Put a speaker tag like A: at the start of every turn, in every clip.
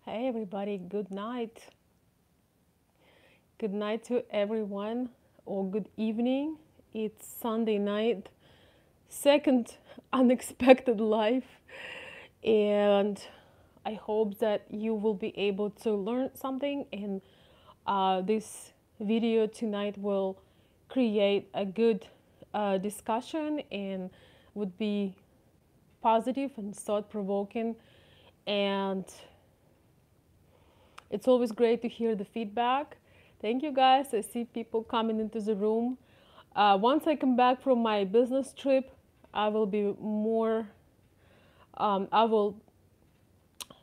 A: Hey everybody, good night. Good night to everyone, or good evening. It's Sunday night, second unexpected life, and I hope that you will be able to learn something. And this video tonight will create a good discussion and would be positive and thought provoking. And it's always great to hear the feedback. Thank you guys. I see people coming into the room. Once I come back from my business trip, I will be more, I will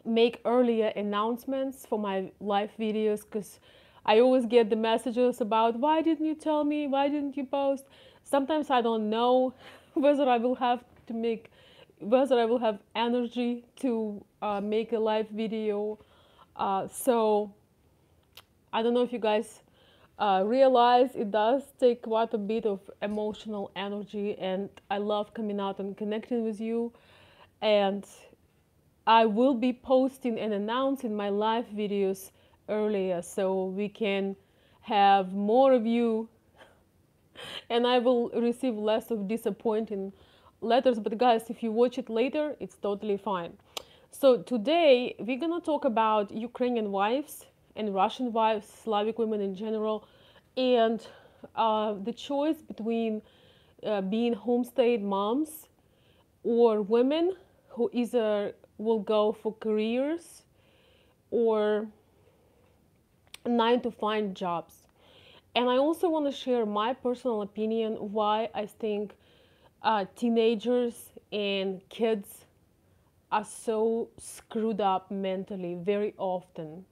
A: make earlier announcements for my live videos because I always get the messages about why didn't you tell me? Why didn't you post? Sometimes I don't know whether I will have to make, whether I will have energy to make a live video. So I don't know if you guys realize it does take quite a bit of emotional energy, and I love coming out and connecting with you. And I will be posting and announcing my live videos earlier so we can have more of you, and I will receive less of disappointing letters. But guys, if you watch it later, it's totally fine. So today we're gonna talk about Ukrainian wives and Russian wives, Slavic women in general, and the choice between being homestay moms or women who either will go for careers or 9 to 5 jobs. And I also want to share my personal opinion why I think teenagers and kids are so screwed up mentally very often.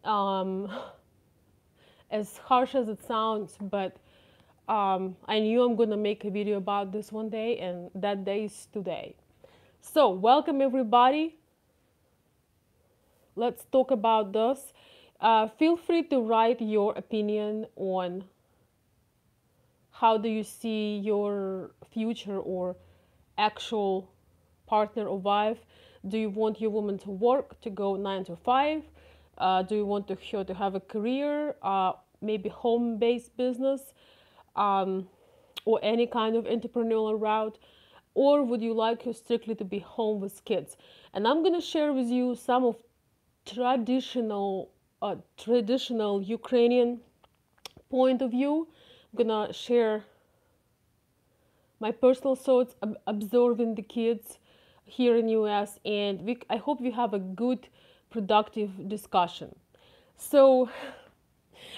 A: Um, as harsh as it sounds, but I knew I'm gonna make a video about this one day, and that day is today. So, welcome everybody. Let's talk about this. Feel free to write your opinion on how do you see your future or actual partner or wife. Do you want your woman to work, to go 9 to 5? Do you want her to have a career, maybe home-based business, or any kind of entrepreneurial route? Or would you like her strictly to be home with kids? And I'm going to share with you some of traditional Ukrainian point of view. I'm gonna share my personal thoughts observing the kids here in US, and I hope we have a good, productive discussion. So,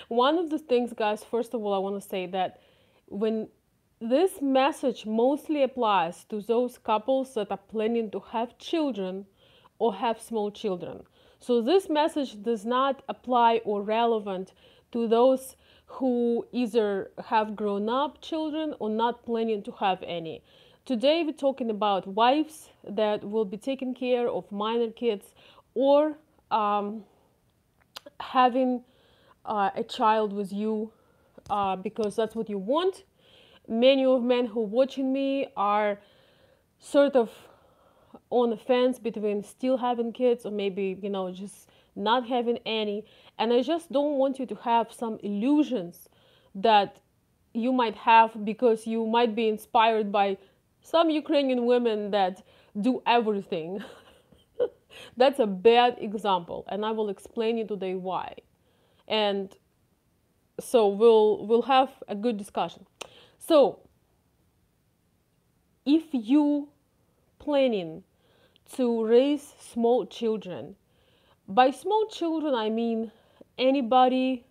A: one of the things, guys, first of all, I want to say that when this message mostly applies to those couples that are planning to have children or have small children. So this message does not apply or relevant to those who either have grown up children or not planning to have any. Today we're talking about wives that will be taking care of minor kids or having a child with you because that's what you want. Many of men who are watching me are sort of on the fence between still having kids or maybe, just not having any. And I just don't want you to have some illusions that you might have because you might be inspired by some Ukrainian women that do everything. That's a bad example, and I will explain you today why. And so we'll have a good discussion. So if you planning to raise small children, by small children I mean anybody,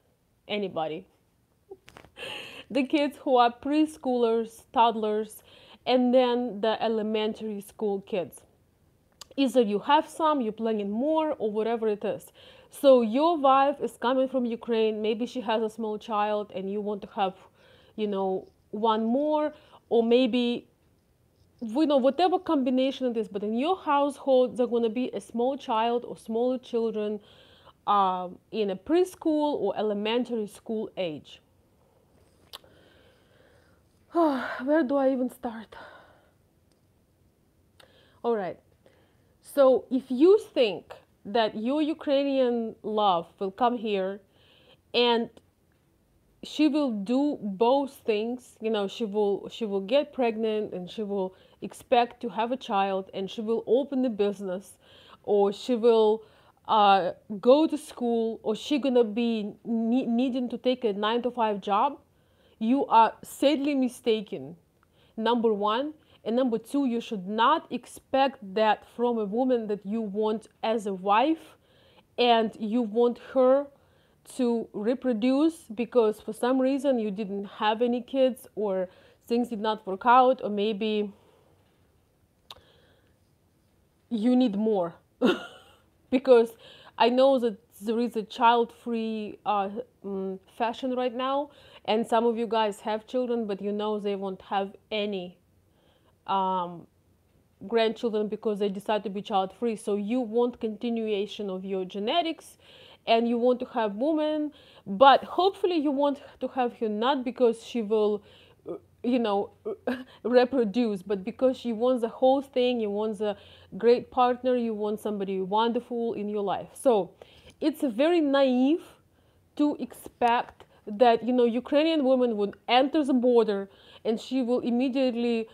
A: the kids who are preschoolers, toddlers, and then the elementary school kids. Either you have some, you're planning more, or whatever it is. So your wife is coming from Ukraine, maybe she has a small child and you want to have, one more, or maybe, whatever combination it is, but in your household, there's going to be a small child or smaller children in a preschool or elementary school age. Where do I even start? All right. So if you think that your Ukrainian love will come here, and she will do both things. You know, she will get pregnant, and she will expect to have a child, and she will open the business, or she will go to school, or she gonna be needing to take a 9 to 5 job. You are sadly mistaken, number one. And number two, you should not expect that from a woman that you want as a wife, and you want her to reproduce because for some reason you didn't have any kids, or things did not work out, or maybe you need more. Because I know that there is a child-free fashion right now, and some of you guys have children, but you know they won't have any grandchildren because they decide to be child-free. So you want continuation of your genetics, and you want to have woman, but hopefully you want to have her not because she will reproduce, but because you want the whole thing. You want a great partner, you want somebody wonderful in your life. So it's very naive to expect that Ukrainian woman would enter the border and she will immediately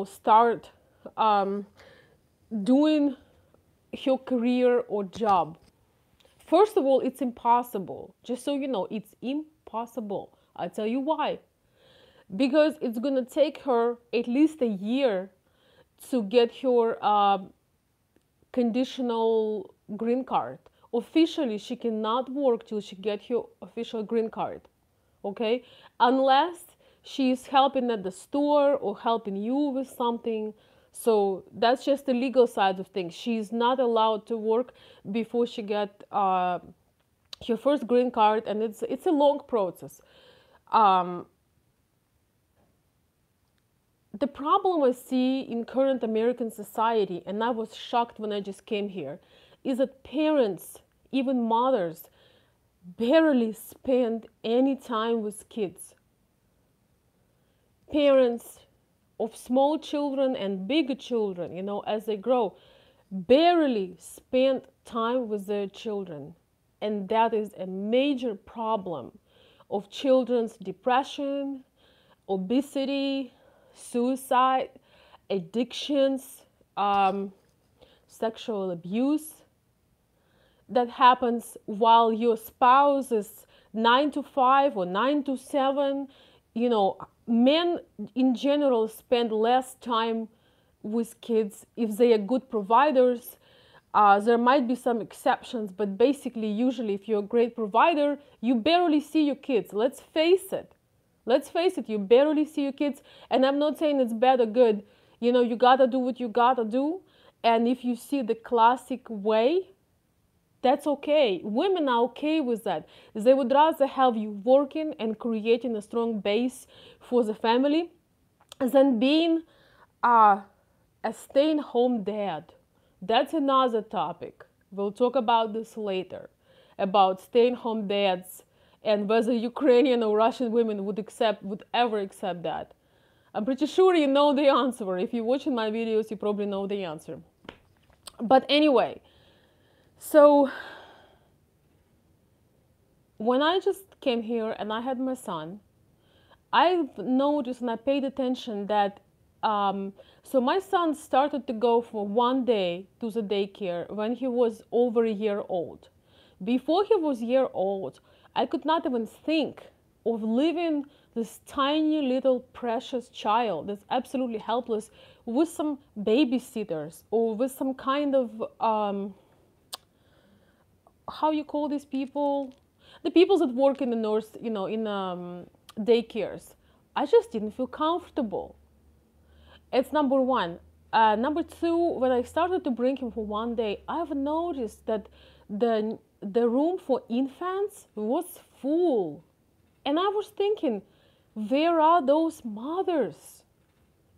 A: start doing her career or job. First of all, it's impossible. Just so you know, it's impossible. I'll tell you why. Because it's going to take her at least a year to get her conditional green card. Officially, she cannot work till she gets her official green card. Okay? Unless she's helping at the store or helping you with something. So that's just the legal side of things. She's not allowed to work before she gets her first green card, and it's a long process. The problem I see in current American society, and I was shocked when I just came here, is that parents, even mothers, barely spend any time with kids. Parents of small children and bigger children, as they grow, barely spend time with their children. And that is a major problem of children's depression, obesity, suicide, addictions, sexual abuse that happens while your spouse is 9 to 5 or 9 to 7. Men in general spend less time with kids if they are good providers. There might be some exceptions, but basically, usually, if you're a great provider, you barely see your kids. Let's face it. You barely see your kids. And I'm not saying it's bad or good. You gotta do what you gotta do. And if you see the classic way, that's okay. Women are okay with that. They would rather have you working and creating a strong base for the family than being a stay-at-home dad. That's another topic. We'll talk about this later, about stay-at-home dads and whether Ukrainian or Russian women would ever accept that. I'm pretty sure you know the answer. If you're watching my videos, you probably know the answer. But anyway, so when I just came here and I had my son, I've noticed and I paid attention that so my son started to go for one day to the daycare when he was over a year old. Before he was a year old, I could not even think of leaving this tiny little precious child that's absolutely helpless with some babysitters or with some kind of how you call these people? The people that work in the nurse, in daycares. I just didn't feel comfortable. It's number one. Number two, when I started to bring him for one day, I've noticed that the room for infants was full. And I was thinking, where are those mothers?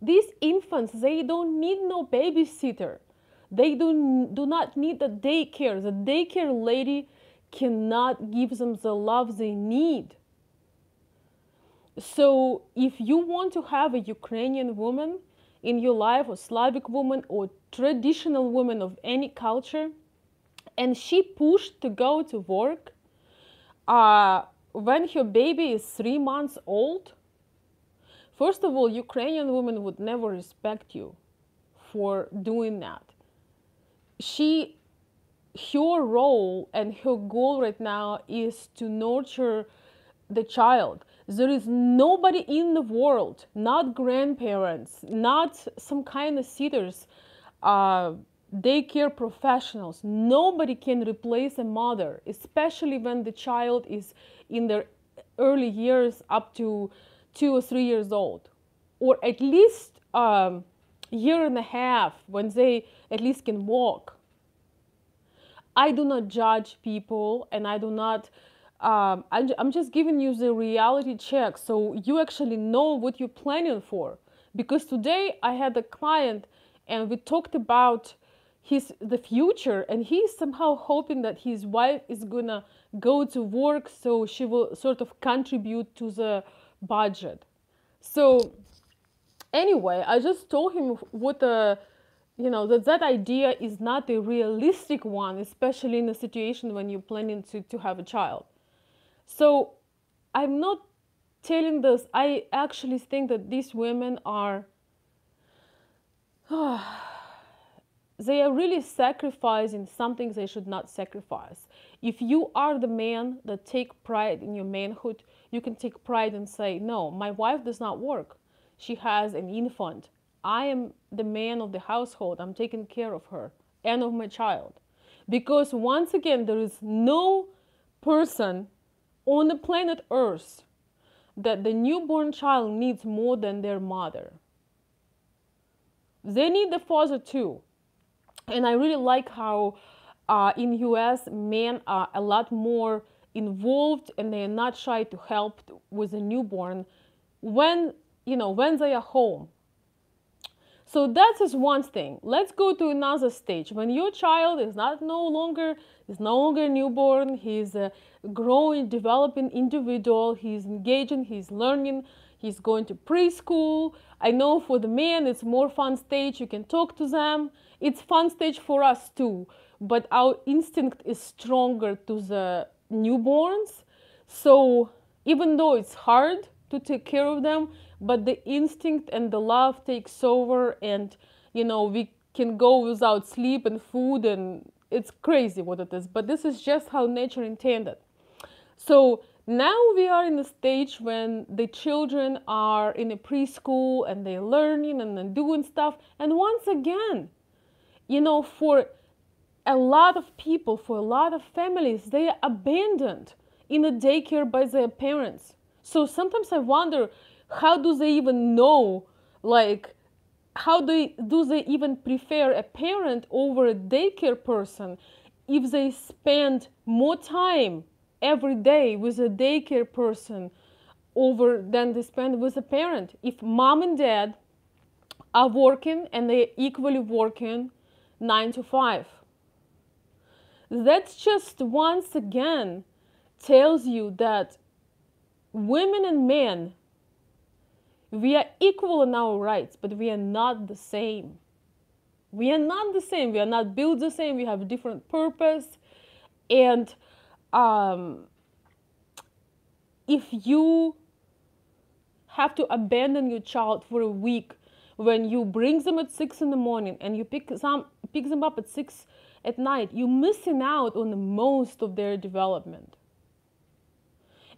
A: These infants, they don't need no babysitter. They do not need the daycare. The daycare lady cannot give them the love they need. So if you want to have a Ukrainian woman in your life, or Slavic woman, or traditional woman of any culture, and she pushed to go to work when her baby is 3 months old. First of all, Ukrainian women would never respect you for doing that. Her role and her goal right now is to nurture the child. There is nobody in the world, not grandparents, not some kind of sitters, daycare professionals. Nobody can replace a mother, especially when the child is in their early years up to 2 or 3 years old, or at least year and a half when they at least can walk. I do not judge people, and I do not. I'm just giving you the reality check so you actually know what you're planning for. Because today I had a client and we talked about the future, and he's somehow hoping that his wife is gonna go to work so she will sort of contribute to the budget. So anyway, I just told him what that idea is not a realistic one, especially in a situation when you're planning to have a child. So I'm not telling this. I actually think that these women are they are really sacrificing something they should not sacrifice. If you are the man that take pride in your manhood, you can take pride and say, no, my wife does not work. She has an infant. I am the man of the household. I'm taking care of her and of my child. Because once again, there is no person on the planet Earth that the newborn child needs more than their mother. They need the father too. And I really like how in US men are a lot more involved, and they are not shy to help with a newborn when they are home. So that is one thing. Let's go to another stage. When your child is no longer a newborn, he's a growing, developing individual, he's engaging, he's learning, he's going to preschool. I know for the men it's more fun stage, you can talk to them. It's fun stage for us too, but our instinct is stronger to the newborns. So even though it's hard to take care of them, but the instinct and the love takes over, and we can go without sleep and food, and it's crazy what it is, but this is just how nature intended. So now we are in a stage when the children are in a preschool and they're learning and then doing stuff, and once again, for a lot of people, for a lot of families, they are abandoned in a daycare by their parents. So sometimes I wonder, how do they even know, how do they even prefer a parent over a daycare person if they spend more time every day with a daycare person than they spend with a parent? If mom and dad are working and they're equally working 9 to 5. That just once again tells you that women and men, we are equal in our rights, but we are not the same. We are not the same. We are not built the same. We have different purpose. And if you have to abandon your child for a week, when you bring them at 6 in the morning and you pick them up at 6 at night, you're missing out on the most of their development.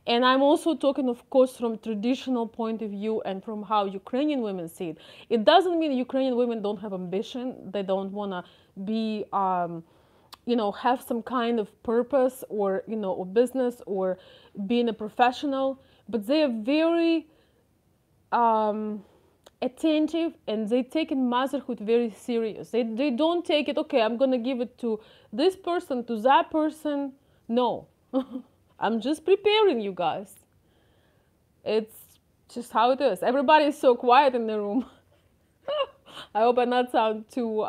A: And I'm also talking, of course, from traditional point of view and from how Ukrainian women see it. It doesn't mean Ukrainian women don't have ambition. They don't want to be, have some kind of purpose or, or business or being a professional. But they are very attentive, and they take motherhood very serious. They don't take it, okay, I'm going to give it to this person, to that person. No. I'm just preparing you guys. It's just how it is. Everybody is so quiet in the room. I hope I not sound too,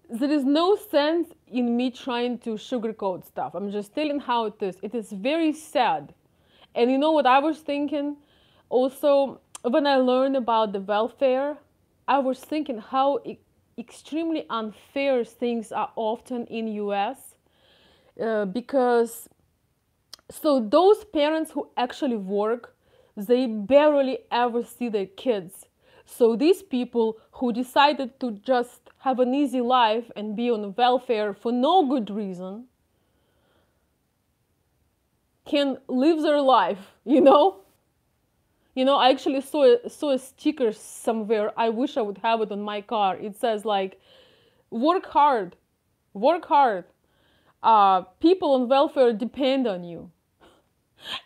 A: there is no sense in me trying to sugarcoat stuff. I'm just telling how it is. It is very sad. And you know what I was thinking? Also, when I learned about the welfare, I was thinking how extremely unfair things are often in US, because so those parents who actually work, they barely ever see their kids. So these people who decided to just have an easy life and be on welfare for no good reason can live their life, you know? You know, I actually saw a sticker somewhere. I wish I would have it on my car. It says like, work hard, work hard. People on welfare depend on you.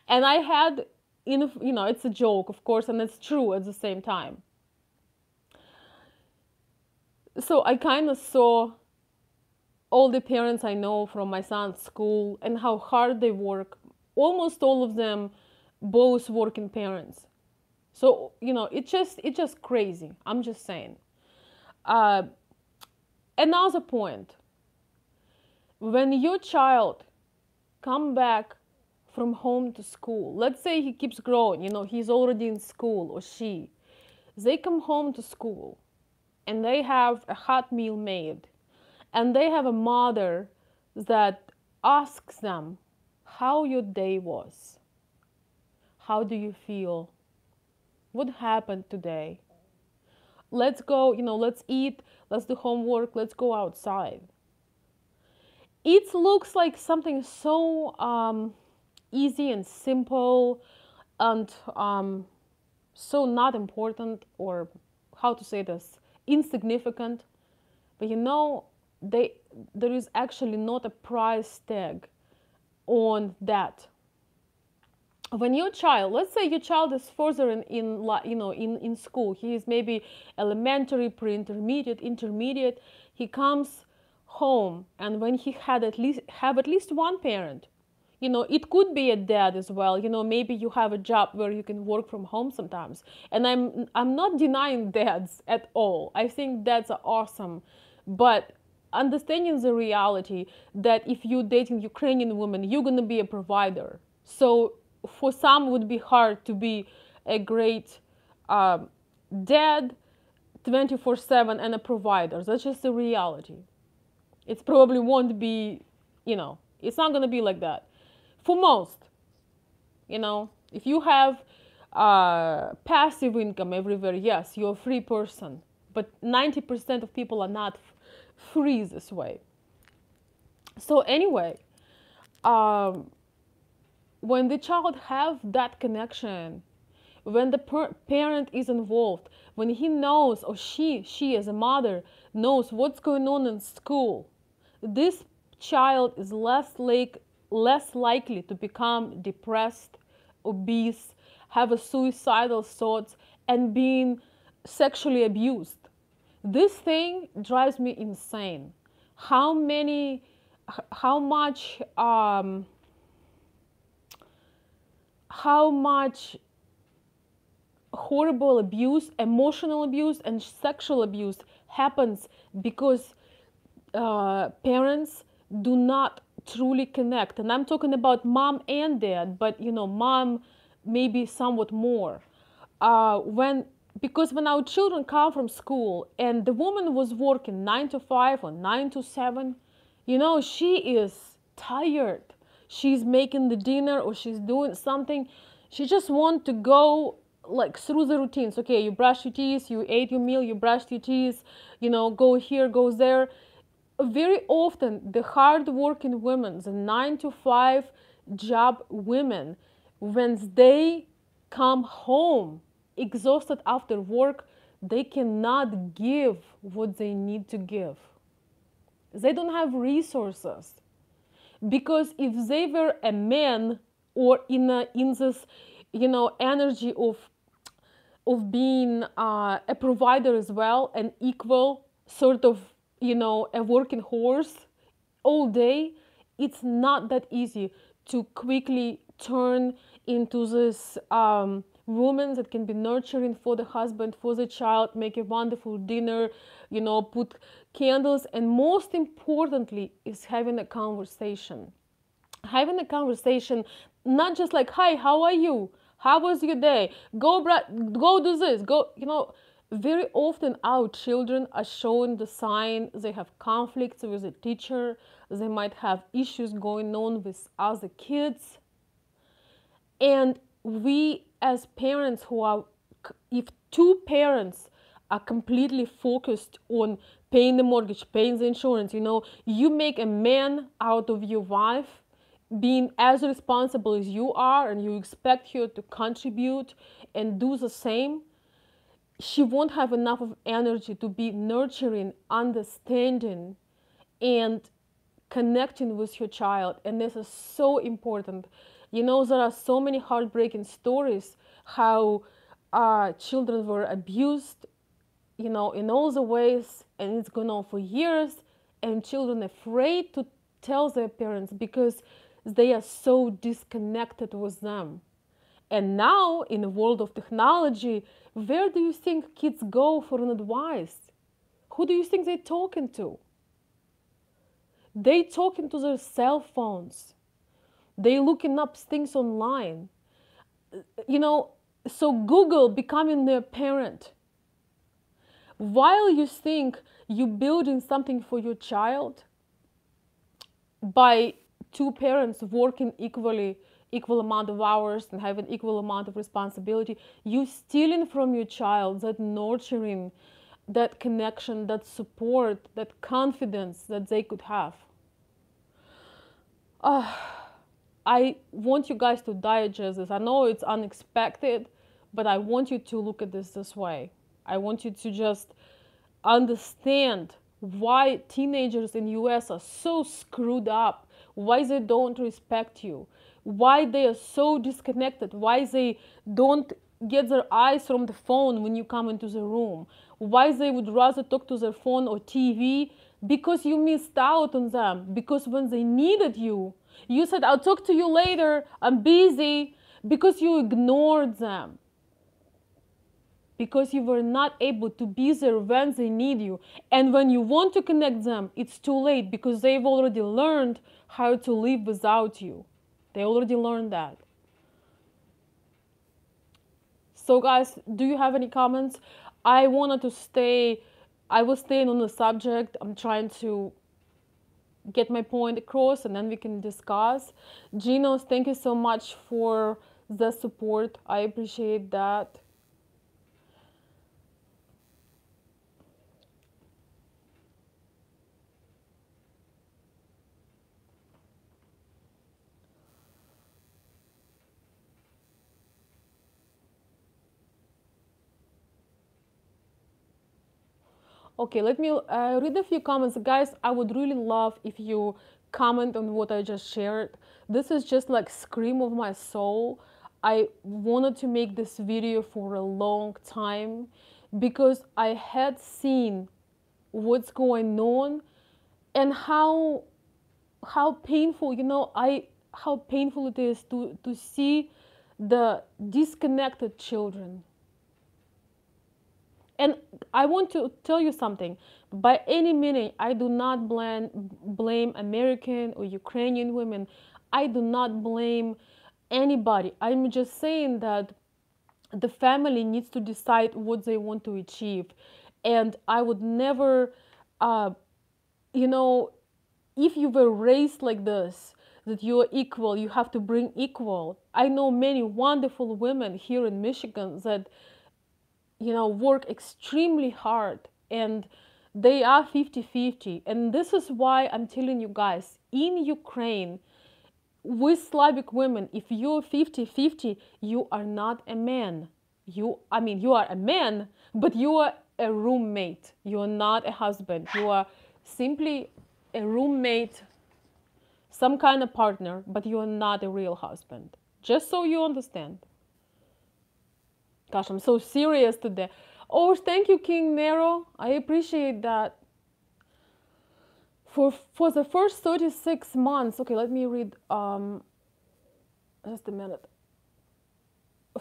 A: And I had, you know, it's a joke, of course, and it's true at the same time. So I kind of saw all the parents I know from my son's school and how hard they work. Almost all of them both working parents. So, you know, it's just crazy. I'm just saying. Uh, Another point, when your child come back from home to school, let's say he keeps growing, you know, he's already in school, or she, they come home to school and they have a hot meal made, and they have a mother that asks them how your day was. How do you feel? What happened today? Let's go, you know, let's eat, let's do homework, let's go outside. It looks like something so easy and simple and so not important, or how to say this, insignificant. But you know, there is actually not a price tag on that. When your child, let's say your child is further in school, he is maybe elementary, pre-intermediate, intermediate, he comes home, and when he have at least one parent, you know, it could be a dad as well, you know, maybe you have a job where you can work from home sometimes, and I'm not denying dads at all. I think dads are awesome, but understanding the reality that if you're dating Ukrainian women, you're going to be a provider. So for some it would be hard to be a great dad 24/7 and a provider. That's just the reality. It probably won't be, you know, it's not going to be like that for most. You know, if you have passive income everywhere, yes, you're a free person, but 90% of people are not free this way. So anyway, when the child have that connection, when the parent is involved, when he knows, or she as a mother knows what's going on in school, this child is less likely to become depressed, obese, have a suicidal thoughts, and being sexually abused. This thing drives me insane. How much horrible abuse, emotional abuse, and sexual abuse happens because parents do not truly connect. And I'm talking about mom and dad, but you know, mom maybe somewhat more. Because when our children come from school and the woman was working 9 to 5 or 9 to 7, you know, she is tired. She's making the dinner or she's doing something. She just wants to go like through the routines. Okay, you brush your teeth, you ate your meal, you brushed your teeth, you know, go here, go there. Very often the hard-working women, the 9 to 5 job women, when they come home exhausted after work, they cannot give what they need to give. They don't have resources. Because if they were a man, or in this, you know, energy of being a provider as well, an equal sort of, you know, a working horse all day, it's not that easy to quickly turn into this woman that can be nurturing for the husband, for the child, make a wonderful dinner, you know, put candles, and most importantly is having a conversation. Having a conversation, not just like, hi, how are you? How was your day? Go do this, go, you know, Very often our children are showing the sign they have conflicts with a teacher, they might have issues going on with other kids. And we as parents who are, if two parents are completely focused on paying the mortgage, paying the insurance, you make a man out of your wife, being as responsible as you are, and you expect her to contribute and do the same, she won't have enough of energy to be nurturing, understanding, and connecting with your child. And this is so important. There are so many heartbreaking stories how children were abused, in all the ways, and it's gone on for years, and children afraid to tell their parents because they are so disconnected with them. And now, in the world of technology, where do you think kids go for an advice? Who do you think they're talking to? They talking to their cell phones. They looking up things online. So Google becoming their parent. While you think you're building something for your child by two parents working equal amount of hours and having equal amount of responsibility, you stealing from your child that nurturing, that connection, that support, that confidence that they could have. I want you guys to digest this. I know it's unexpected, but I want you to look at this way. I want you to just understand why teenagers in US are so screwed up, why they don't respect you, why they are so disconnected, why they don't get their eyes from the phone when you come into the room, why they would rather talk to their phone or TV, because you missed out on them. Because when they needed you, you said, I'll talk to you later, I'm busy, because you ignored them. Because you were not able to be there when they need you. And when you want to connect them, it's too late because they've already learned how to live without you. They already learned that. So guys, do you have any comments? I was staying on the subject. I'm trying to get my point across and then we can discuss. Ginos, thank you so much for the support. I appreciate that. Okay, let me read a few comments. Guys, I would really love if you comment on what I just shared. This is just like scream of my soul. I wanted to make this video for a long time because I had seen what's going on and how painful, how painful it is to see the disconnected children. And I want to tell you something. By any meaning, I do not blame American or Ukrainian women. I do not blame anybody. I'm just saying that the family needs to decide what they want to achieve. And I would never, if you were raised like this, that you are equal, you have to bring equal. I know many wonderful women here in Michigan that work extremely hard and they are 50-50. And this is why I'm telling you guys, in Ukraine, with Slavic women, if you're 50-50, you are not a man. You are a man, but you are a roommate. You are not a husband. You are simply a roommate, some kind of partner, but you are not a real husband. Just so you understand. Gosh, I'm so serious today. Oh, thank you, King Nero. I appreciate that. For the first 36 months, okay, let me read, just a minute.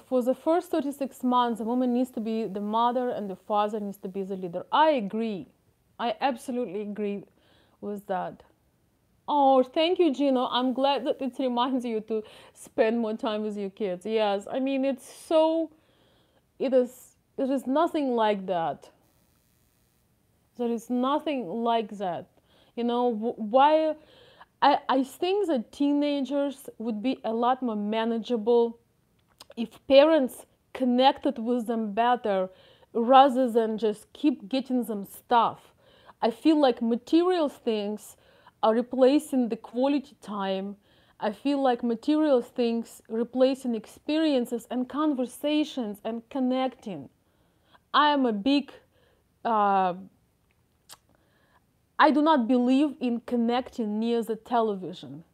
A: For the first 36 months, a woman needs to be the mother and the father needs to be the leader. I agree. I absolutely agree with that. Oh, thank you, Gino. I'm glad that it reminds you to spend more time with your kids. Yes, I mean, it's There is nothing like that. There is nothing like that. You know, why I think that teenagers would be a lot more manageable if parents connected with them better rather than just keep getting them stuff. I feel like material things are replacing the quality time. I feel like material things replacing experiences and conversations and connecting. I am a big uh, I do not believe in connecting near the television.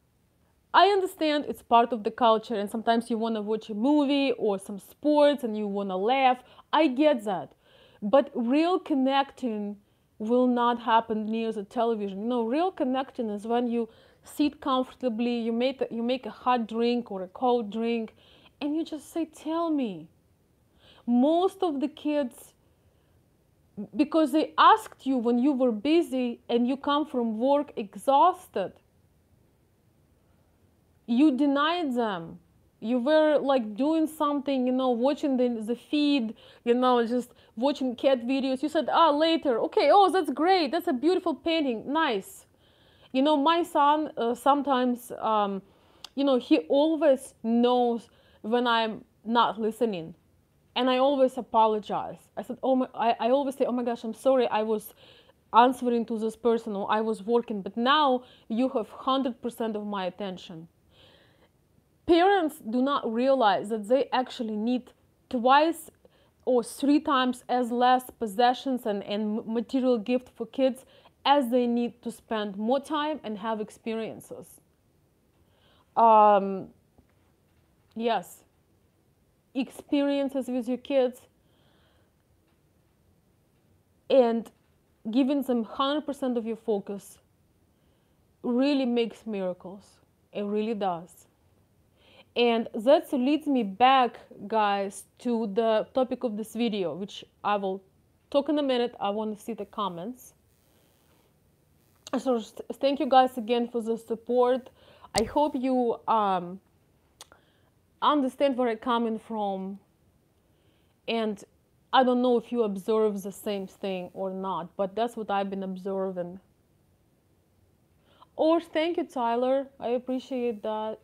A: I understand it's part of the culture, and sometimes you want to watch a movie or some sports and you want to laugh. I get that. But real connecting will not happen near the television. You know, real connecting is when you sit comfortably, you make a hot drink or a cold drink, and you just say, "Tell me." Most of the kids, because they asked you when you were busy and you come from work exhausted, you denied them. You were like doing something, you know, watching the feed, you know, just watching cat videos. You said, ah, later. Okay, oh, that's great. That's a beautiful painting. Nice. You know, my son sometimes, you know, he always knows when I'm not listening. And I always apologize. I said, oh my, I always say, oh my gosh, I'm sorry, I was answering to this person or I was working, but now you have 100% of my attention. Parents do not realize that they actually need twice or three times as less possessions and material gift for kids as they need to spend more time and have experiences. Um, yes, experiences with your kids and giving them 100% of your focus really makes miracles. It really does. And that leads me back, guys, to the topic of this video, which I will talk in a minute. I want to see the comments. So thank you guys again for the support. I hope you understand where I'm coming from. And I don't know if you observe the same thing or not, but that's what I've been observing. Or thank you, Tyler. I appreciate that.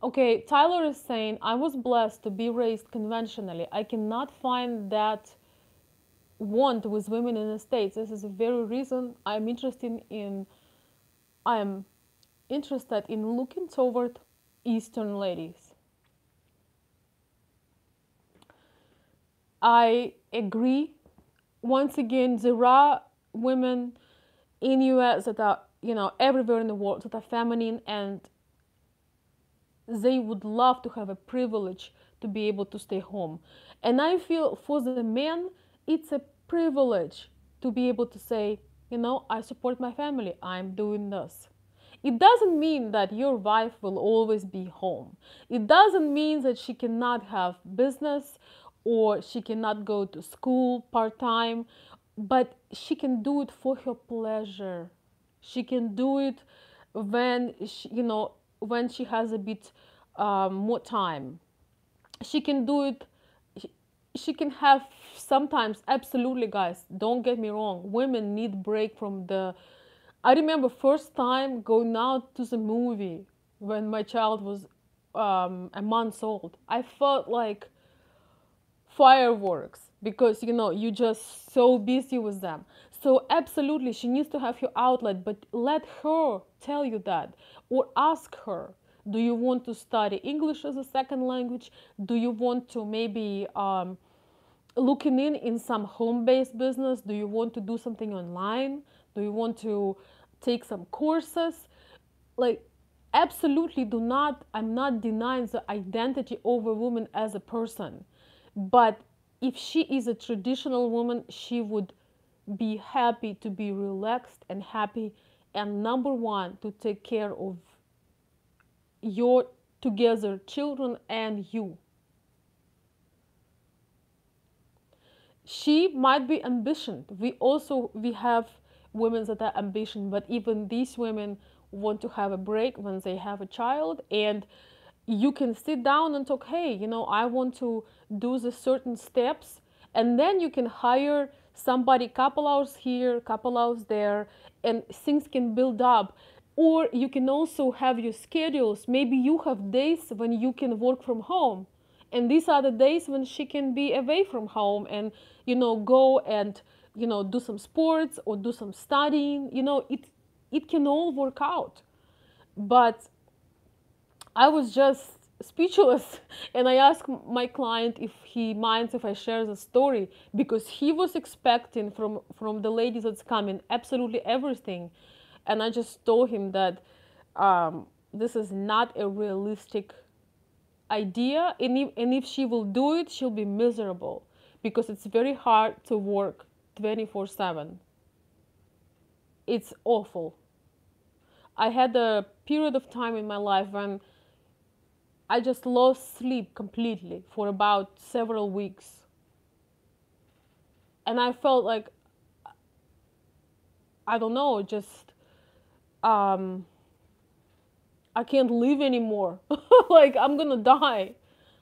A: Okay, Tyler is saying, I was blessed to be raised conventionally. I cannot find that want with women in the States. This is the very reason I'm interested in looking toward Eastern ladies. I agree. Once again, there are women in US that are, you know, everywhere in the world that are feminine, and they would love to have a privilege to be able to stay home. And I feel for the men, it's a privilege to be able to say, you know, I support my family, I'm doing this. It doesn't mean that your wife will always be home. It doesn't mean that she cannot have business or she cannot go to school part-time, but she can do it for her pleasure. She can do it when she, you know, when she has a bit more time. She can do it. She can have sometimes, absolutely, guys, don't get me wrong, women need break from the. I remember first time going out to the movie when my child was a month old. I felt like fireworks because, you know, you just so busy with them. So absolutely she needs to have her outlet, but let her tell you that, or ask her, do you want to study English as a second language? Do you want to maybe looking in some home-based business? Do you want to do something online? Do you want to take some courses? Like, absolutely do not, I'm not denying the identity of a woman as a person, but if she is a traditional woman, she would be happy to be relaxed and happy, and number one, to take care of your together children and you. She might be ambition. We have women that are ambition, but even these women want to have a break when they have a child, and you can sit down and talk, hey, I want to do the certain steps, and then you can hire somebody couple hours here, couple hours there, and things can build up. Or you can also have your schedules. Maybe you have days when you can work from home, and these are the days when she can be away from home and go and do some sports or do some studying. It can all work out. But I was just speechless, and I asked my client if he minds if I share the story, because he was expecting from the ladies that's coming absolutely everything. And I just told him that this is not a realistic idea, and if she will do it, she'll be miserable, because it's very hard to work 24/7. It's awful. I had a period of time in my life when I just lost sleep completely for about several weeks. And I felt like, I don't know, just I can't live anymore. Like, I'm gonna die.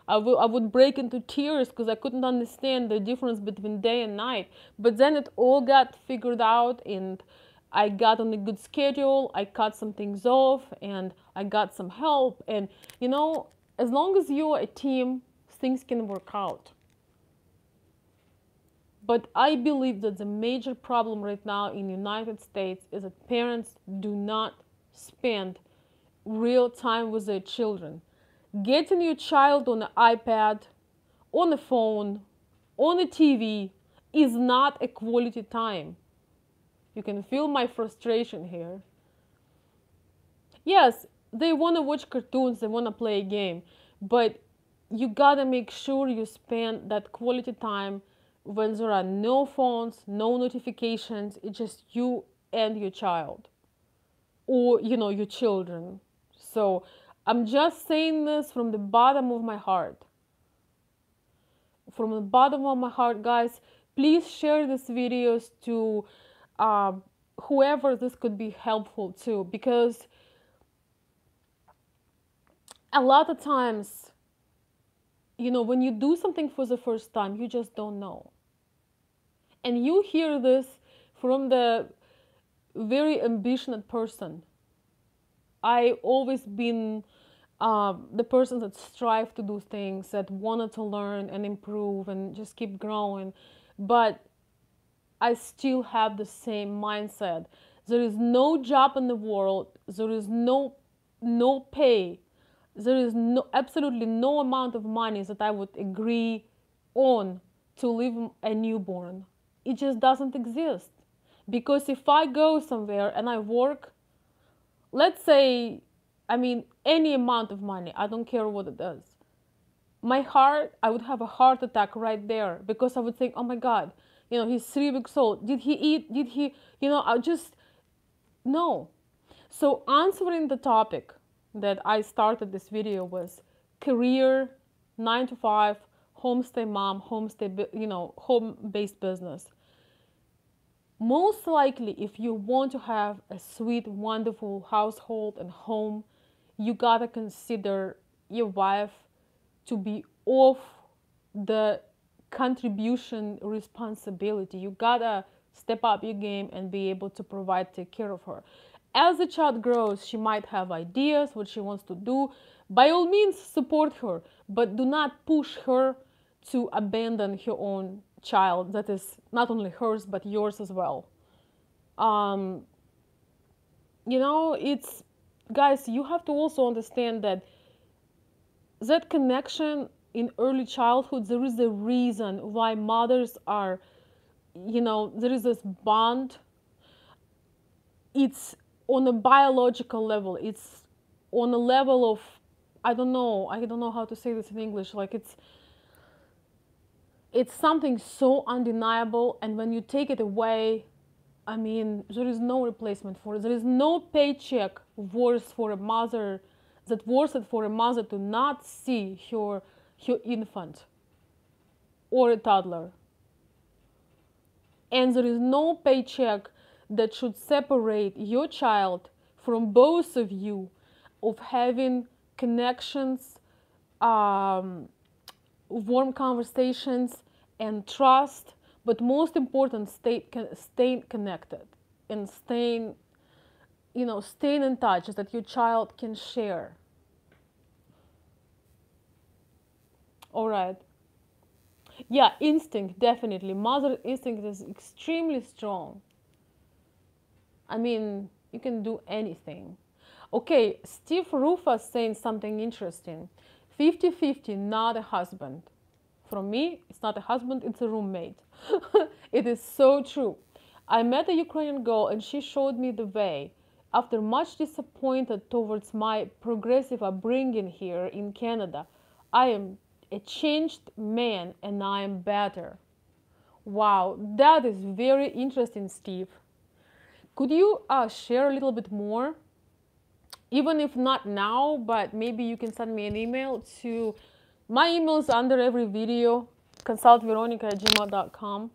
A: I would break into tears because I couldn't understand the difference between day and night. But then it all got figured out, and I got on a good schedule. I cut some things off, and I got some help. And as long as you're a team, things can work out. But I believe that the major problem right now in the United States is that parents do not spend real time with their children. Getting your child on an iPad, on a phone, on a TV is not a quality time. You can feel my frustration here. Yes, they want to watch cartoons, they want to play a game, but you gotta make sure you spend that quality time when there are no phones, no notifications. It's just you and your child, or your children. So I'm just saying this from the bottom of my heart. From the bottom of my heart, guys, please share these videos to whoever this could be helpful to, because a lot of times, when you do something for the first time, you just don't know. And you hear this from the very ambitious person. I always been the person that strive to do things, that wanted to learn and improve and just keep growing. But I still have the same mindset. There is no job in the world. There is no pay. There is absolutely no amount of money that I would agree on to leave a newborn. It just doesn't exist. Because if I go somewhere and I work, let's say, any amount of money, I don't care what it is. I would have a heart attack right there, because I would think, oh my God, he's 3 weeks old. Did he eat? Did he, I just, no. So answering the topic that I started this video was career, 9 to 5, homestay mom, home-based business. Most likely, if you want to have a sweet, wonderful household and home, you gotta consider your wife to be off the contribution responsibility. You gotta step up your game and be able to provide, take care of her. As the child grows, she might have ideas, what she wants to do. By all means, support her, but do not push her to abandon her own child that is not only hers, but yours as well. It's, guys, you have to also understand that connection in early childhood, there is a reason why mothers are, there is this bond. It's on a biological level. It's on a level of, I don't know how to say this in English. Like, it's something so undeniable, and when you take it away, there is no replacement for it. There is no paycheck worse for a mother to not see her infant or a toddler. And there is no paycheck that should separate your child from both of you, of having connections, um, warm conversations, and trust. But most important, staying connected and staying in touch that your child can share. All right. Yeah, instinct, definitely. Mother instinct is extremely strong. I mean, you can do anything. Okay, Steve Rufus saying something interesting. 50-50, not a husband. From me, it's not a husband, it's a roommate. It is so true. I met a Ukrainian girl and she showed me the way. After much disappointed towards my progressive upbringing here in Canada, I am a changed man and I am better. Wow, that is very interesting, Steve. Could you share a little bit more? Even if not now, but maybe you can send me an email to my email is under every video, consultveronica@gmail.com.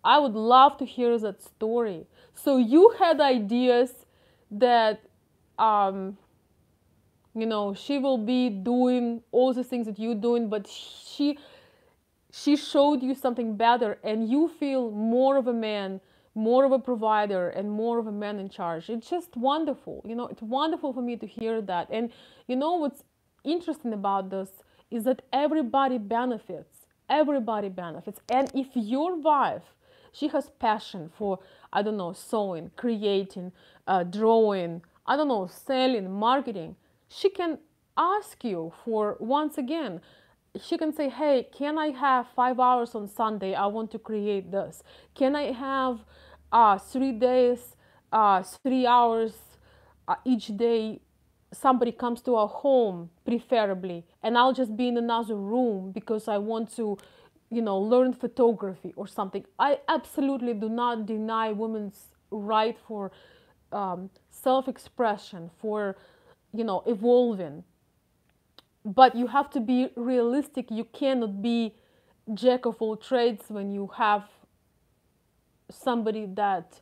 A: I would love to hear that story. So you had ideas that um, she will be doing all the things that you're doing, but she showed you something better and you feel more of a man, more of a provider, and more of a man in charge. It's just wonderful. It's wonderful for me to hear that. And what's interesting about this is that everybody benefits. Everybody benefits. And if your wife, she has passion for, I don't know, sewing, creating, drawing, I don't know, selling, marketing, she can ask you for, once again, she can say, hey, can I have 5 hours on Sunday? I want to create this. Can I have 3 days, 3 hours each day? Somebody comes to our home, preferably, and I'll just be in another room because I want to, learn photography or something. I absolutely do not deny women's right for self-expression, for, evolving, but you have to be realistic. You cannot be jack of all trades when you have somebody that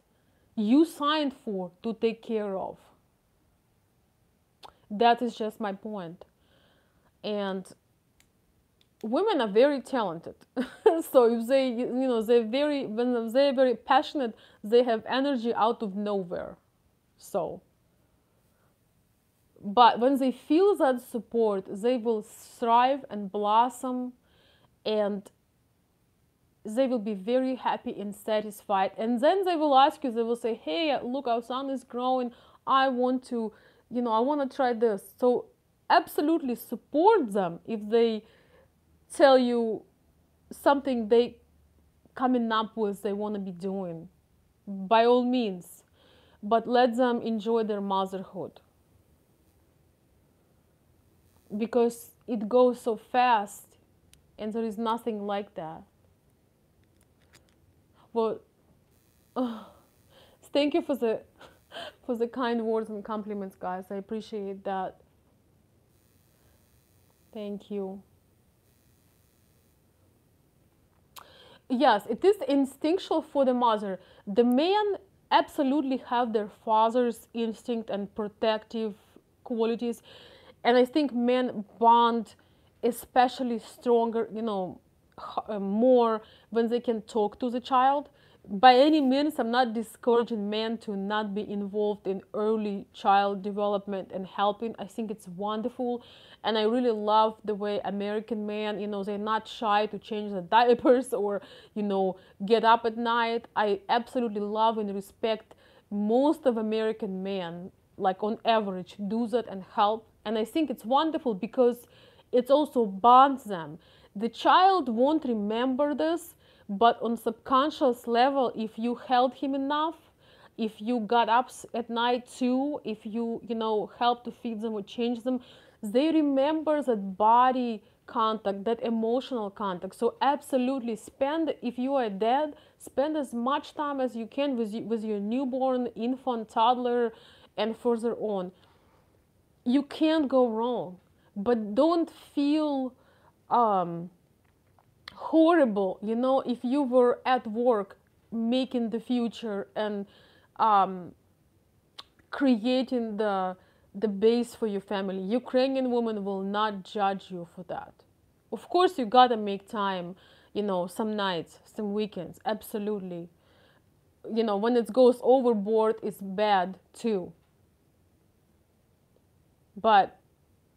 A: you signed for to take care of. That is just my point. And women are very talented. So if they, when they're very passionate, they have energy out of nowhere. So, but when they feel that support, they will thrive and blossom, and they will be very happy and satisfied. And then they will ask you, they will say, hey, look, our son is growing. I want to, I want to try this. So absolutely support them if they tell you something they coming up with they want to be doing. By all means. But let them enjoy their motherhood. Because it goes so fast and there is nothing like that. Well, thank you for the kind words and compliments, guys. I appreciate that. Thank you. Yes, it is instinctual for the mother. The men absolutely have their father's instinct and protective qualities, and I think men bond especially stronger, more when they can talk to the child. By any means, I'm not discouraging men to not be involved in early child development and helping. I think it's wonderful. And I really love the way American men, they're not shy to change the diapers or, get up at night. I absolutely love and respect most of American men, like on average, do that and help. And I think it's wonderful because it also bonds them. The child won't remember this, but on subconscious level, if you held him enough, if you got up at night too, if you, help to feed them or change them, they remember that body contact, that emotional contact. So absolutely spend, if you are a dad, spend as much time as you can with your newborn, infant, toddler, and further on. You can't go wrong, but don't feel horrible, if you were at work making the future and creating the the base for your family. Ukrainian women will not judge you for that. Of course, you gotta make time, some nights, some weekends, absolutely. When it goes overboard, it's bad too. But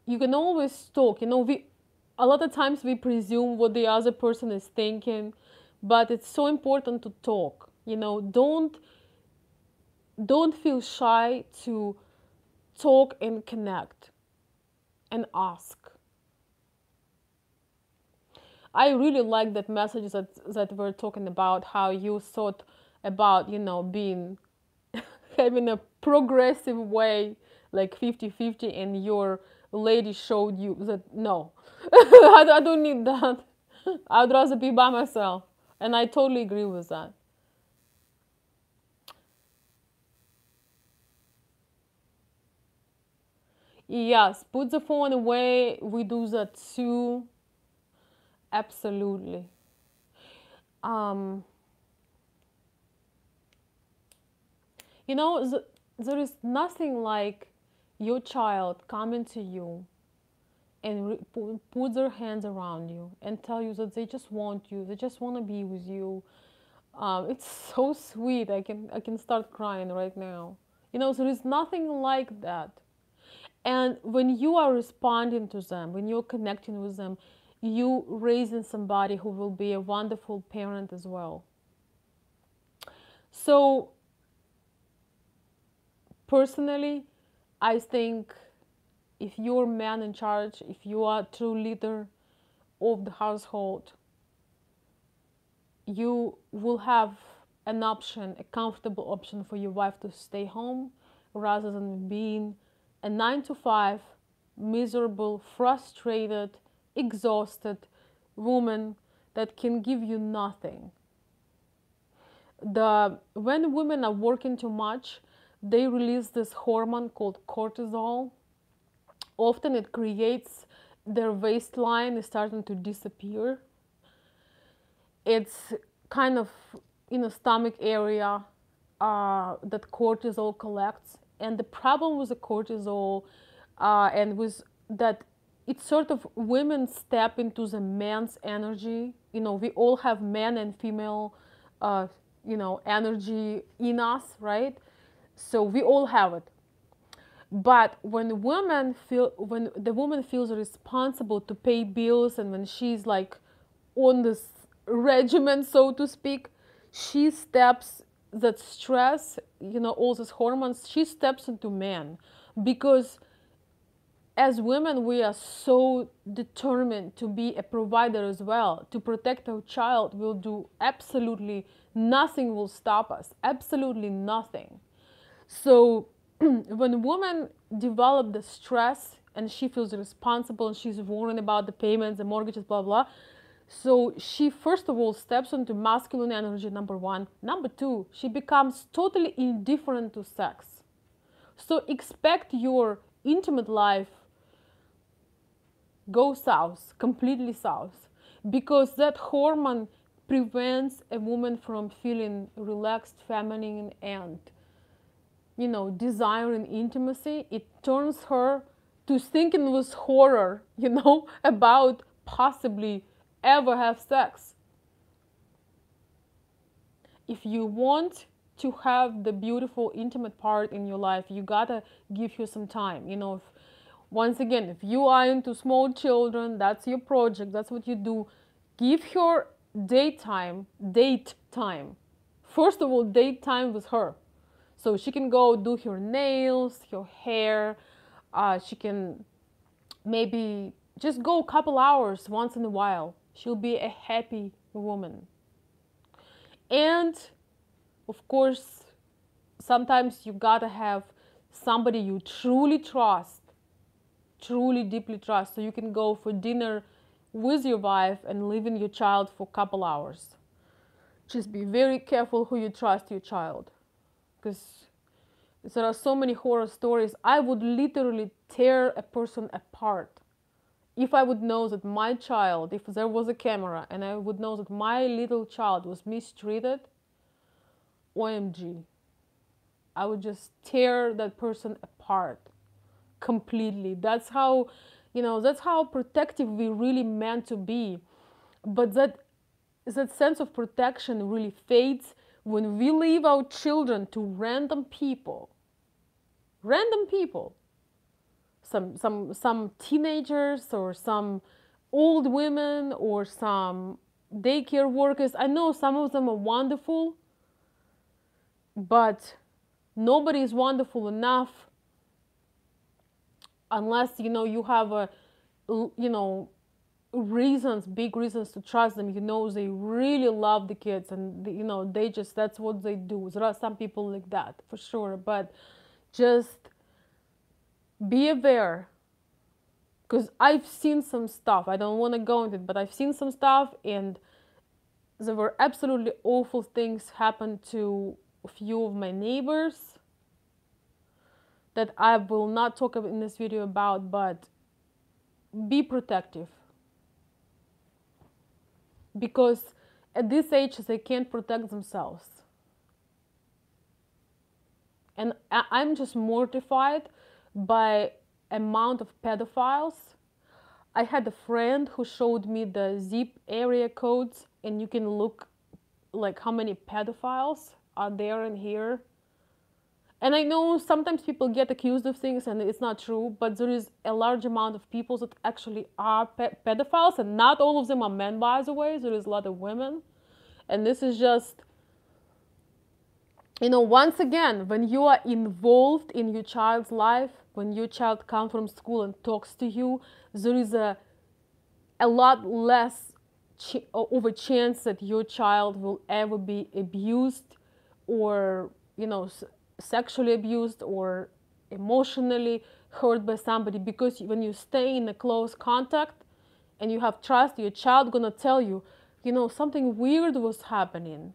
A: you can always talk. A lot of times we presume what the other person is thinking, but it's so important to talk. Don't feel shy to talk and connect and ask. I really like that message that we're talking about, how you thought about, being having a progressive way, like 50-50, and your lady showed you that no, I don't need that. I'd rather be by myself. And I totally agree with that. Yes, put the phone away. We do that too. Absolutely. Um, there is nothing like your child coming to you and put their hands around you and tell you that they just want you, they just want to be with you. It's so sweet. I can start crying right now. There is nothing like that. And when you are responding to them, when you're connecting with them, you raising somebody who will be a wonderful parent as well. So personally, I think if you're man in charge, if you are true leader of the household, you will have an option, a comfortable option for your wife to stay home rather than being a 9 to 5 miserable, frustrated, exhausted woman that can give you nothing. When women are working too much, they release this hormone called cortisol. Often it creates their waistline is starting to disappear. It's kind of in the stomach area that cortisol collects. And the problem with the cortisol and with that, it's sort of women step into the man's energy. We all have man and female, energy in us, right? So we all have it. But when the woman feels responsible to pay bills, and when she's like on this regimen, so to speak, she steps that stress, all these hormones, she steps into man. Because as women, we are so determined to be a provider as well, to protect our child. We'll do absolutely nothing will stop us, absolutely nothing. So when a woman develops the stress and she feels responsible and she's worrying about the payments, the mortgages, blah, blah, so she first of all steps into masculine energy, number one. Number two, she becomes totally indifferent to sex. So expect your intimate life go south, completely south, because that hormone prevents a woman from feeling relaxed, feminine, and desiring intimacy. It turns her to thinking with horror, about possibly ever have sex. If you want to have the beautiful, intimate part in your life, you gotta give her some time. Once again, if you are into small children, that's your project, that's what you do. Give her date time. First of all, date time with her. So she can go do her nails, her hair. She can maybe just go a couple hours once in a while. She'll be a happy woman. And of course, sometimes you gotta have somebody you truly trust, truly deeply trust, so you can go for dinner with your wife and leaving your child for a couple hours. Just be very careful who you trust your child, because there are so many horror stories. I would literally tear a person apart if I would know that my child, if there was a camera and I would know that my little child was mistreated. OMG. I would just tear that person apart. completely. That's how, that's how protective we really meant to be. But that sense of protection really fades when we leave our children to random people, some teenagers or some old women or some daycare workers. I know some of them are wonderful, but nobody is wonderful enough unless you have a reasons, big reasons to trust them. They really love the kids, and they just, that's what they do. There are some people like that for sure, but just be aware, because I've seen some stuff. I don't want to go into it, but I've seen some stuff, and there were absolutely awful things happen to a few of my neighbors that I will not talk in this video about. But be protective, because at this age they can't protect themselves. And I'm just mortified by amount of pedophiles. I had a friend who showed me the zip area codes, and you can look like how many pedophiles are there in here. And I know sometimes people get accused of things and it's not true, but there is a large amount of people that actually are pedophiles, and not all of them are men, by the way. There is a lot of women. And this is just, once again, when you are involved in your child's life, when your child comes from school and talks to you, there is a lot less of a chance that your child will ever be abused, or sexually abused, or emotionally hurt by somebody. Because when you stay in a close contact and you have trust, your child gonna tell you, something weird was happening.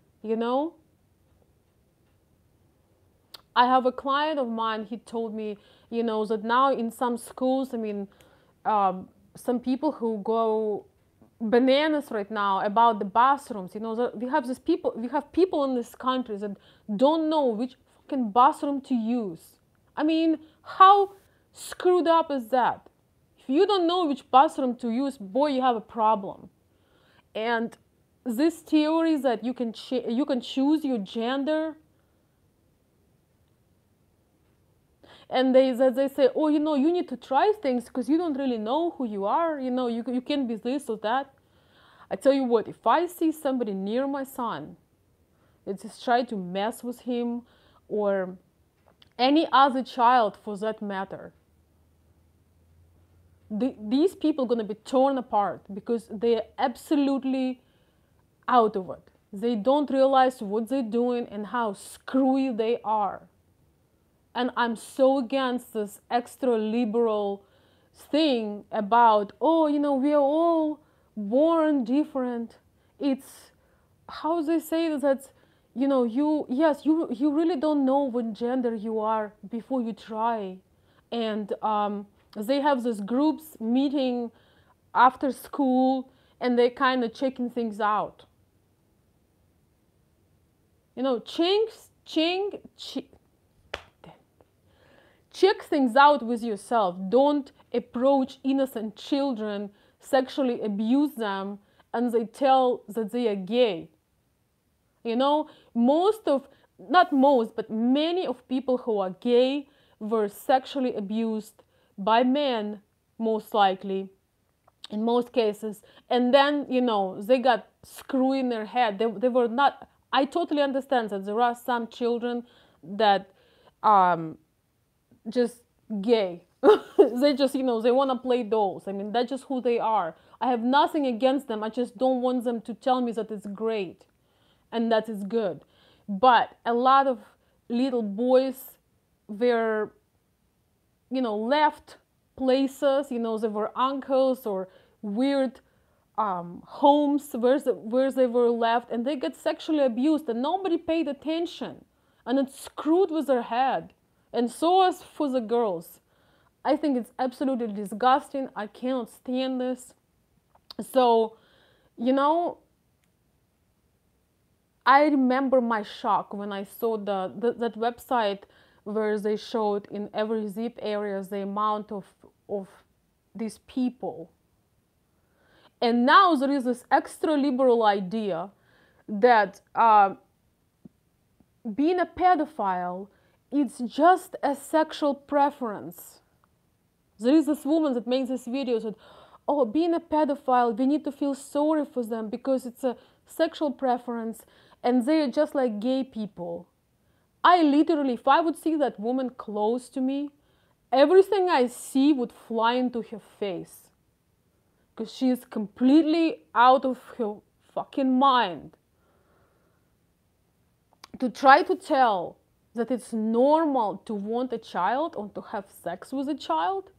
A: I have a client of mine, he told me, that now in some schools, some people who go bananas right now about the bathrooms. We have people in this country that don't know which fucking bathroom to use. How screwed up is that? If you don't know which bathroom to use, boy, you have a problem. And this theory that you can choose your gender, and they say, oh, you need to try things because you don't really know who you are. You can be this or that. I tell you what, if I see somebody near my son that just try to mess with him, or any other child for that matter, these people are going to be torn apart, because they're absolutely out of it. They don't realize what they're doing and how screwy they are. And I'm so against this extra liberal thing about, we are all born different. It's how they say that, you really don't know what gender you are before you try. And they have these groups meeting after school, and they kind of checking things out. Check things out with yourself. Don't approach innocent children, sexually abuse them, and they tell that they are gay. Not most, but many of people who are gay were sexually abused by men, most likely, in most cases. And then, they got screw in their head. They were not, I totally understand that there are some children that just gay. They just, they want to play dolls. That's just who they are. I have nothing against them. I just don't want them to tell me that it's great and that it's good. But a lot of little boys were, left places, they were uncles or weird homes where they were left, and they get sexually abused, and nobody paid attention, and it screwed with their head. And so as for the girls, I think it's absolutely disgusting. I cannot stand this. So, I remember my shock when I saw that website where they showed in every zip areas the amount of these people. And now there is this extra liberal idea that being a pedophile, it's just a sexual preference. There is this woman that makes this video that, oh, being a pedophile, we need to feel sorry for them because it's a sexual preference and they are just like gay people. I literally, if I would see that woman close to me, everything I see would fly into her face. Because she is completely out of her fucking mind. To try to tell that it's normal to want a child or to have sex with a child,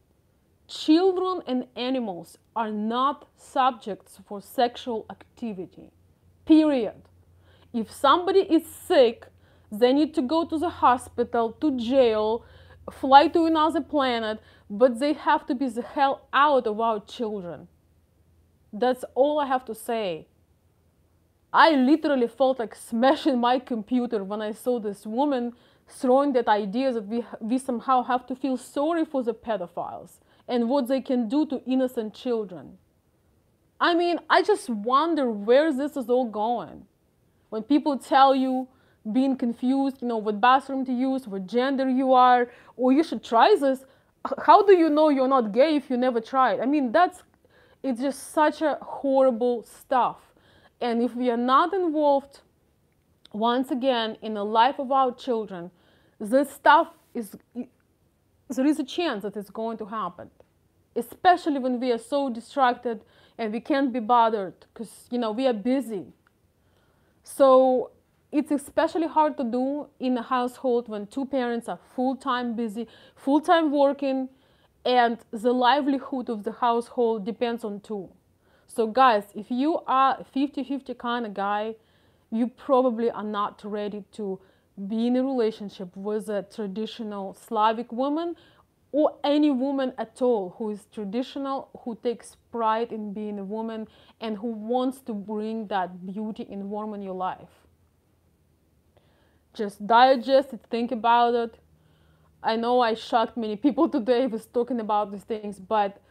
A: children and animals are not subjects for sexual activity. Period. If somebody is sick, they need to go to the hospital, to jail, fly to another planet, but they have to be the hell out of our children. That's all I have to say. I literally felt like smashing my computer when I saw this woman throwing that idea that we somehow have to feel sorry for the pedophiles and what they can do to innocent children. I mean, I just wonder where this is all going. When people tell you, being confused, what bathroom to use, what gender you are, or you should try this, how do you know you're not gay if you never tried? I mean, it's just such a horrible stuff. And if we are not involved, once again, in the life of our children, this stuff there is a chance that it's going to happen. Especially when we are so distracted and we can't be bothered because, we are busy. So it's especially hard to do in a household when two parents are full-time busy, full-time working, and the livelihood of the household depends on two. So guys, if you are a 50-50 kind of guy, you probably are not ready to be in a relationship with a traditional Slavic woman or any woman at all who is traditional, who takes pride in being a woman and who wants to bring that beauty and warmth in your life. Just digest it, think about it. I know I shocked many people today with talking about these things, but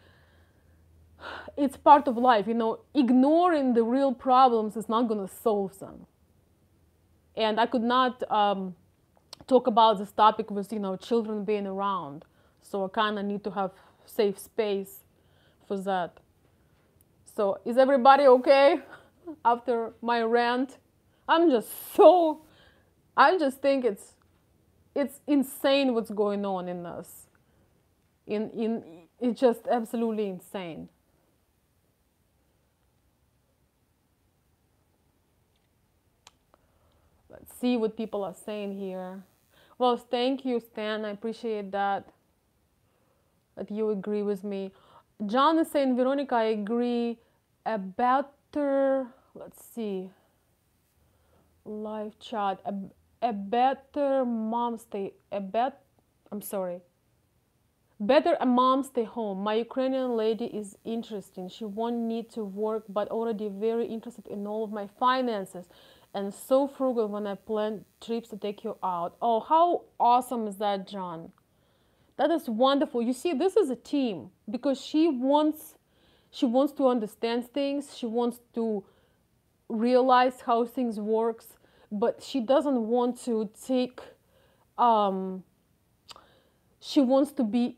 A: it's part of life. Ignoring the real problems is not going to solve them. And I could not talk about this topic with, children being around. So I kind of need to have safe space for that. So is everybody okay after my rant? I just think it's insane what's going on in us. It's just absolutely insane. Let's see what people are saying here. Well, thank you, Stan. I appreciate that you agree with me. John is saying, Veronica, I agree. A better, let's see, live chat. A better mom stay. Better a mom stay home. My Ukrainian lady is interesting. She won't need to work, but already very interested in all of my finances. And so frugal when I plan trips to take you out. Oh, how awesome is that, John? That is wonderful. You see, this is a team because she wants to understand things. She wants to realize how things works, but she doesn't want to take. She wants to be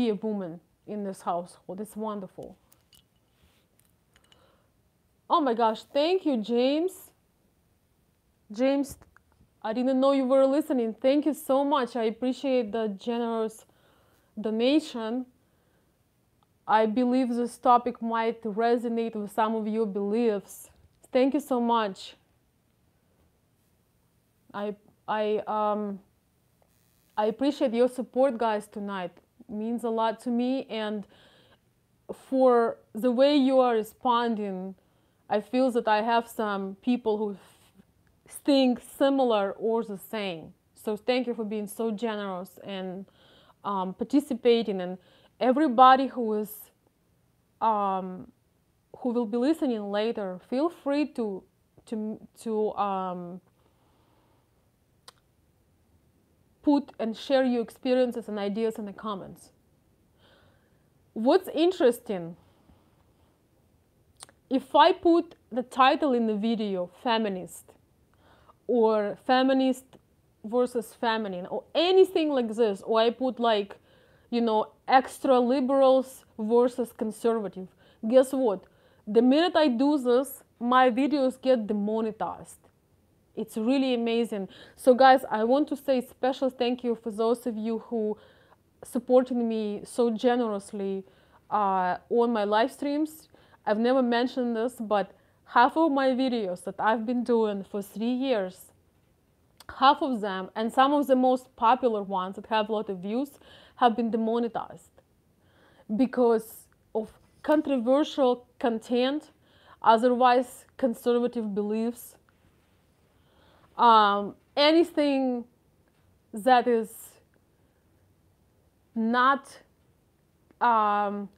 A: a woman in this household. It's wonderful. Oh my gosh! Thank you, James. James, I didn't know you were listening. Thank you so much. I appreciate the generous donation. I believe this topic might resonate with some of your beliefs. Thank you so much. I appreciate your support, guys, tonight. It means a lot to me, and for the way you are responding, I feel that I have some people who think similar or the same. So thank you for being so generous and participating. And everybody who will be listening later, feel free to put and share your experiences and ideas in the comments. What's interesting, if I put the title in the video, feminist, or feminist versus feminine, or anything like this, or I put like, you know, extra liberals versus conservative, guess what? The minute I do this, my videos get demonetized. It's really amazing. So guys, I want to say special thank you for those of you who supported me so generously on my live streams. I've never mentioned this, but half of my videos that I've been doing for 3 years, half of them, and some of the most popular ones that have a lot of views, have been demonetized because of controversial content, otherwise conservative beliefs, anything that is not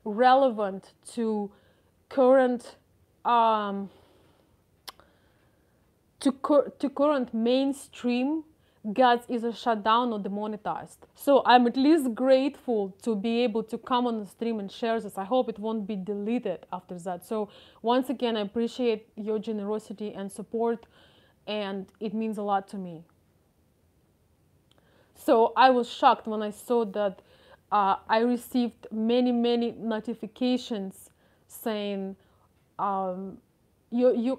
A: relevant to current to current mainstream gets either shut down or demonetized. So I'm at least grateful to be able to come on the stream and share this. I hope it won't be deleted after that. So once again, I appreciate your generosity and support, and it means a lot to me. So I was shocked when I saw that I received many notifications saying your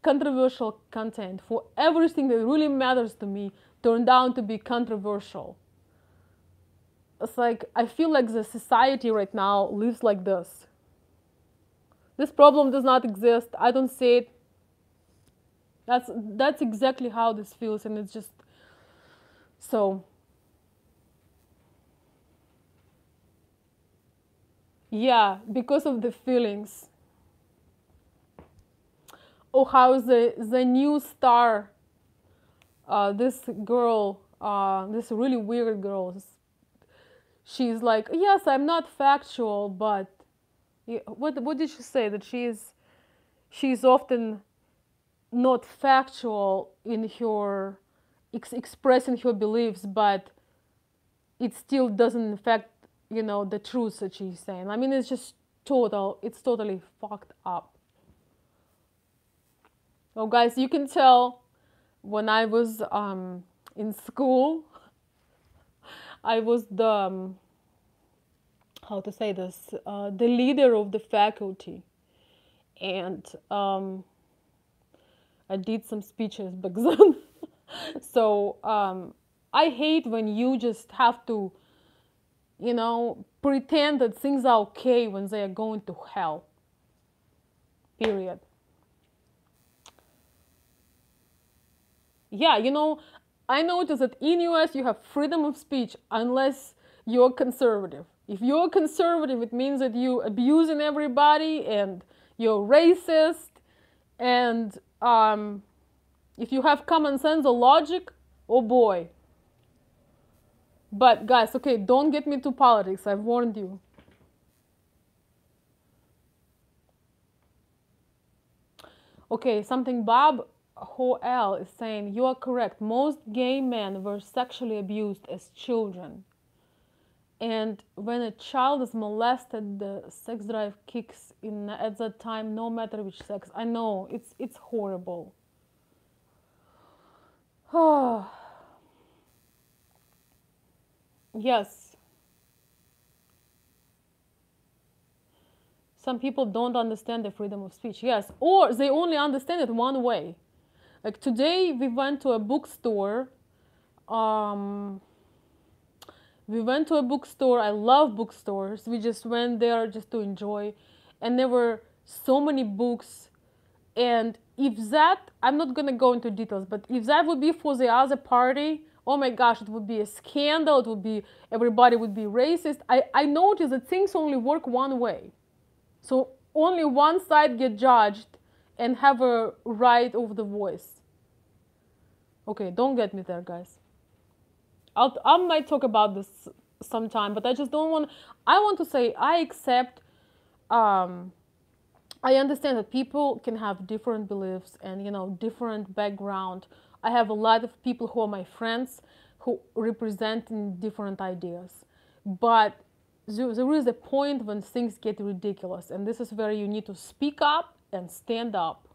A: controversial content for everything that really matters to me turned out to be controversial. It's like I feel like the society right now lives like this. This problem does not exist. I don't see it. That's exactly how this feels, and it's just so. Yeah, because of the feelings. Oh, how the new star, this girl, this really weird girl, she's like, yes, I'm not factual, but what did she say? That she's often not factual in her expressing her beliefs, but it still doesn't affect, you know, the truth that she's saying. I mean, it's just it's totally fucked up. Well, guys, you can tell when I was in school, I was the, how to say this, the leader of the faculty. And I did some speeches back then. So I hate when you just have to, you know, pretend that things are okay when they are going to hell. Period. Yeah, you know, I noticed that in US you have freedom of speech unless you're conservative. If you're conservative, it means that you're abusing everybody and you're racist. And if you have common sense or logic, oh boy. But guys, okay, don't get me to politics. I've warned you. Okay, something Bob Hoel is saying, you are correct. Most gay men were sexually abused as children. And when a child is molested, the sex drive kicks in at that time, no matter which sex. I know, it's horrible. Oh. Yes. Some people don't understand the freedom of speech. Yes, or they only understand it one way. Like today, we went to a bookstore. We went to a bookstore. I love bookstores. We just went there just to enjoy. And there were so many books. And if that, I'm not going to go into details, but if that would be for the other party, oh my gosh, it would be a scandal. It would be, everybody would be racist. I noticed that things only work one way. So only one side get judged and have a right of the voice. Okay, don't get me there, guys. I might talk about this sometime, but I just don't want. I want to say I accept. I understand that people can have different beliefs and, you know, different background. I have a lot of people who are my friends who represent different ideas. But there is a point when things get ridiculous, and this is where you need to speak up and stand up.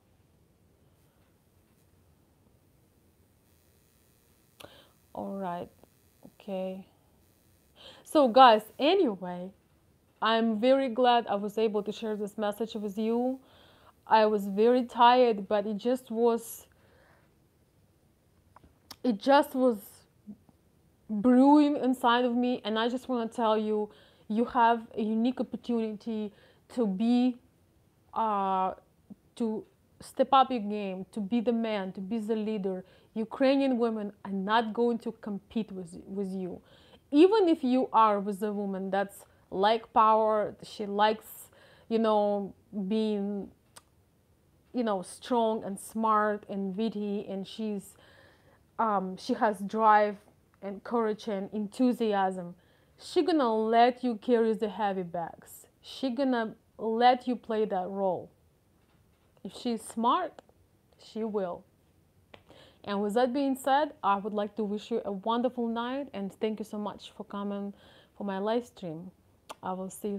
A: All right, okay. So, guys, anyway, I'm very glad I was able to share this message with you. I was very tired, but it just was brewing inside of me, and I just want to tell you, you have a unique opportunity to be uh, to step up your game, to be the man, to be the leader. Ukrainian women are not going to compete with you. Even if you are with a woman that's like power, she likes, being, strong and smart and witty, and she has drive and courage and enthusiasm. She gonna let you carry the heavy bags. She gonna let you play that role. If she's smart, she will. And with that being said, I would like to wish you a wonderful night and thank you so much for coming for my live stream. I will see you